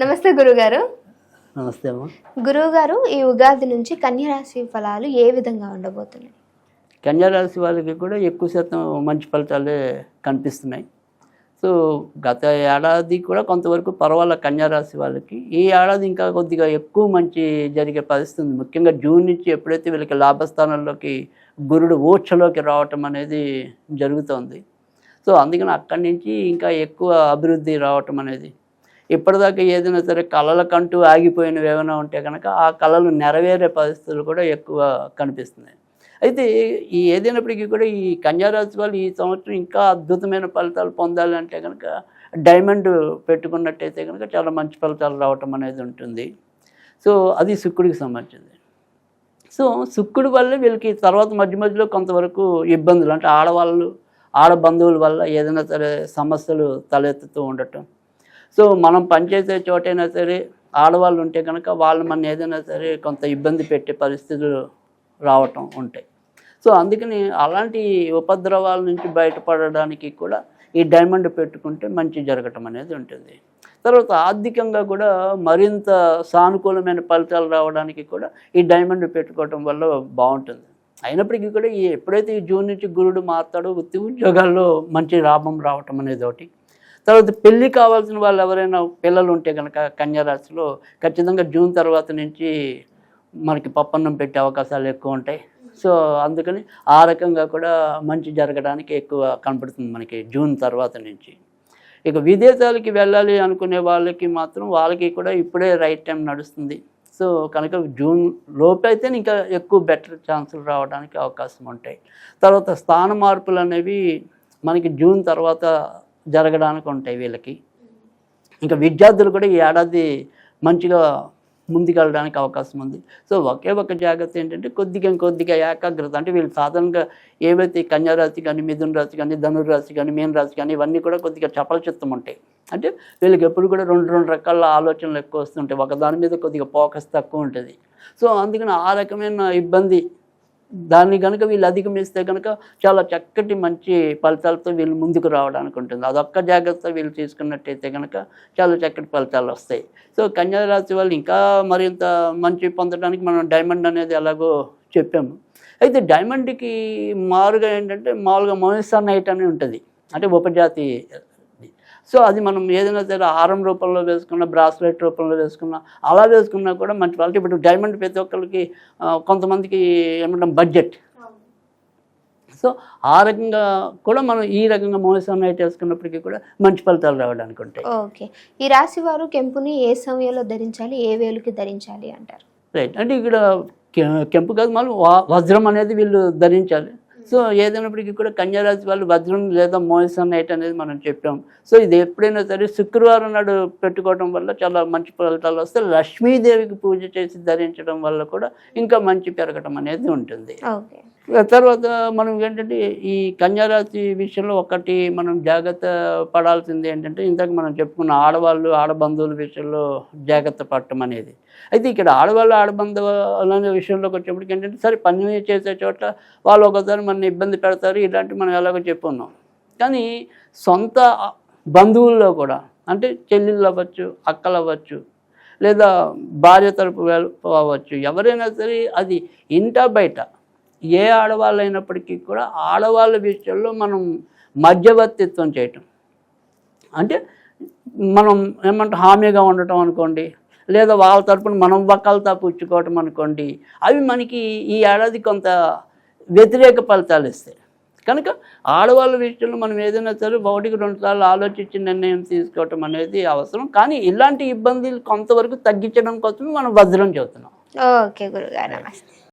నమస్తే గురుగారు. నమస్తే అమ్మా. గురువుగారు, ఈ ఉగాది నుంచి కన్యా రాశి ఫలాలు ఏ విధంగా ఉండబోతున్నాయి? కన్యారాశి వాళ్ళకి కూడా ఎక్కువ శాతం మంచి ఫలితాలే కనిపిస్తున్నాయి. సో గత ఏడాది కూడా కొంతవరకు పర్వాలేదు కన్యారాశి వాళ్ళకి. ఈ ఏడాది ఇంకా కొద్దిగా ఎక్కువ మంచి జరిగే పరిస్థితి ఉంది. ముఖ్యంగా జూన్ నుంచి ఎప్పుడైతే వీళ్ళకి లాభస్థానంలోకి గురుడు ఊర్చలోకి రావటం అనేది జరుగుతోంది. సో అందుకని అక్కడి నుంచి ఇంకా ఎక్కువ అభివృద్ధి రావటం అనేది, ఇప్పటిదాకా ఏదైనా సరే కళలకంటూ ఆగిపోయినవి ఏమైనా ఉంటే కనుక ఆ కళలు నెరవేరే పరిస్థితులు కూడా ఎక్కువ కనిపిస్తున్నాయి. అయితే ఈ ఏదైనప్పటికీ కూడా ఈ కన్యారాశి వాళ్ళు ఈ సంవత్సరం ఇంకా అద్భుతమైన ఫలితాలు పొందాలంటే కనుక డైమండ్ పెట్టుకున్నట్టయితే కనుక చాలా మంచి ఫలితాలు రావటం అనేది ఉంటుంది. సో అది శుక్రుడికి సంబంధించింది. సో శుక్రుడి వల్ల వీళ్ళకి తర్వాత మధ్య మధ్యలో కొంతవరకు ఇబ్బందులు, అంటే ఆడ బంధువుల వల్ల ఏదైనా సరే సమస్యలు తలెత్తుతూ ఉండటం. సో మనం పనిచేసే చోటైనా సరే ఆడవాళ్ళు ఉంటే కనుక వాళ్ళు మన ఏదైనా సరే కొంత ఇబ్బంది పెట్టే పరిస్థితులు రావటం ఉంటాయి. సో అందుకని అలాంటి ఉపద్రవాల నుంచి బయటపడడానికి కూడా ఈ డైమండ్ పెట్టుకుంటే మంచి జరగటం అనేది ఉంటుంది. తర్వాత ఆర్థికంగా కూడా మరింత సానుకూలమైన ఫలితాలు రావడానికి కూడా ఈ డైమండ్ పెట్టుకోవటం వల్ల బాగుంటుంది. అయినప్పటికీ కూడా ఎప్పుడైతే ఈ జూన్ నుంచి గురుడు మారుతాడో వృత్తి ఉద్యోగాల్లో మంచి లాభం రావటం అనేది ఒకటి. తర్వాత పెళ్ళి కావాల్సిన వాళ్ళు ఎవరైనా పిల్లలు ఉంటే కనుక కన్యారాశిలో ఖచ్చితంగా జూన్ తర్వాత నుంచి మనకి పప్పన్నం పెట్టే అవకాశాలు ఎక్కువ ఉంటాయి. సో అందుకని ఆ రకంగా కూడా మంచి జరగడానికి ఎక్కువ కనపడుతుంది మనకి జూన్ తర్వాత నుంచి. ఇక విదేశాలకి వెళ్ళాలి అనుకునే వాళ్ళకి మాత్రం వాళ్ళకి కూడా ఇప్పుడే రైట్ టైం నడుస్తుంది. సో కనుక జూన్ లోపు అయితే ఇంకా ఎక్కువ బెటర్ ఛాన్సులు రావడానికి అవకాశం ఉంటాయి. తర్వాత స్థాన మార్పులు అనేవి మనకి జూన్ తర్వాత జరగడానికి ఉంటాయి వీళ్ళకి. ఇంకా విద్యార్థులు కూడా ఈ ఏడాది మంచిగా ముందుకెళ్ళడానికి అవకాశం ఉంది. సో ఒకే ఒక జాగ్రత్త ఏంటంటే కొద్దిగా ఏకాగ్రత, అంటే వీళ్ళు సాధారణంగా ఏవైతే కన్యారాశి కానీ, మిథున రాశి కానీ, ధనుర్రాశి కానీ, మీన రాశి కానీ ఇవన్నీ కూడా కొద్దిగా చపల చిత్తం ఉంటాయి. అంటే వీళ్ళకి ఎప్పుడు కూడా రెండు రకాల ఆలోచనలు ఎక్కువ వస్తుంటాయి. ఒక దాని మీద కొద్దిగా ఫోకస్ తక్కువ ఉంటుంది. సో అందుకని ఆ రకమైన ఇబ్బంది దాన్ని కనుక వీళ్ళు అధిగమిస్తే కనుక చాలా చక్కటి మంచి ఫలితాలతో వీళ్ళు ముందుకు రావడానికి ఉంటుంది. అదొక్క జాగ్రత్త వీళ్ళు తీసుకున్నట్టయితే కనుక చాలా చక్కటి ఫలితాలు వస్తాయి. సో కన్యారాశి వాళ్ళు ఇంకా మరింత మంచి పొందడానికి మనం డైమండ్ అనేది ఎలాగో చెప్పాము. అయితే డైమండ్కి మారుగా ఏంటంటే మామూలుగా మోనిసన్నైట్ అని ఉంటుంది, అంటే ఉపజాతి. సో అది మనం ఏదైనా సరే హారం రూపంలో వేసుకున్న, బ్రాస్లెట్ రూపంలో వేసుకున్నా, అలా వేసుకున్నా కూడా మంచి వాళ్ళకి. ఇప్పుడు డైమండ్ ప్రతి ఒక్కరికి కొంతమందికి ఏమంటాం బడ్జెట్. సో ఆ రకంగా కూడా మనం ఈ రకంగా మోనిసన్నైట్ వేసుకున్నప్పటికీ కూడా మంచి ఫలితాలు రావడానికి ఉంటాయి. ఓకే, ఈ రాశి వారు కెంపుని ఏ సమయంలో ధరించాలి, ఏ వేలుకి ధరించాలి అంటారు? రైట్, అంటే ఇక్కడ కెంపు కాదు, మళ్ళీ వజ్రం అనేది వీళ్ళు ధరించాలి. సో ఏదైనప్పటికీ కూడా కన్యారాశి వాళ్ళు వజ్రం లేదా మోనిసన్నైట్ అనేది మనం చెప్పాం. సో ఇది ఎప్పుడైనా సరే శుక్రవారం నాడు పెట్టుకోవడం వల్ల చాలా మంచి ఫలితాలు వస్తాయి. లక్ష్మీదేవికి పూజ చేసి ధరించడం వల్ల కూడా ఇంకా మంచి పెరగటం అనేది ఉంటుంది. తర్వాత మనం ఏంటంటే ఈ కన్యారాశి విషయంలో ఒకటి మనం జాగ్రత్త పడాల్సింది ఏంటంటే, ఇంతకు మనం చెప్పుకున్న ఆడబంధువుల విషయంలో జాగ్రత్త పడటం అనేది. అయితే ఇక్కడ ఆడబంధువులు అనే విషయంలోకి వచ్చేప్పటికి ఏంటంటే, సరే పని చేసే చోట వాళ్ళు ఒకసారి మన ఇబ్బంది పెడతారు, ఇలాంటివి మనం ఎలాగో చెప్పుకున్నాం. కానీ సొంత బంధువుల్లో కూడా, అంటే చెల్లెళ్ళు అవ్వచ్చు, అక్కలు అవ్వచ్చు, లేదా భార్య తరపు అవ్వచ్చు, ఎవరైనా సరే అది ఇంటా బయట ఏ ఆడవాళ్ళు అయినప్పటికీ కూడా ఆడవాళ్ళ విషయంలో మనం మధ్యవర్తిత్వం చేయటం, అంటే మనం ఏమంటే హామీగా ఉండటం అనుకోండి, లేదా వాళ్ళ తరపున మనం వకాల్తా పుచ్చుకోవటం అనుకోండి, అవి మనకి ఈ ఏడాది కొంత వ్యతిరేక ఫలితాలు ఇస్తాయి. కనుక ఆడవాళ్ళ విషయంలో మనం ఏదైనా సరే 1-2 సార్లు ఆలోచించి నిర్ణయం తీసుకోవటం అనేది అవసరం. కానీ ఇలాంటి ఇబ్బందులు కొంతవరకు తగ్గించడం కోసం మనం వజ్రం చెబుతున్నాం. ఓకే గురుగారు, నమస్తే.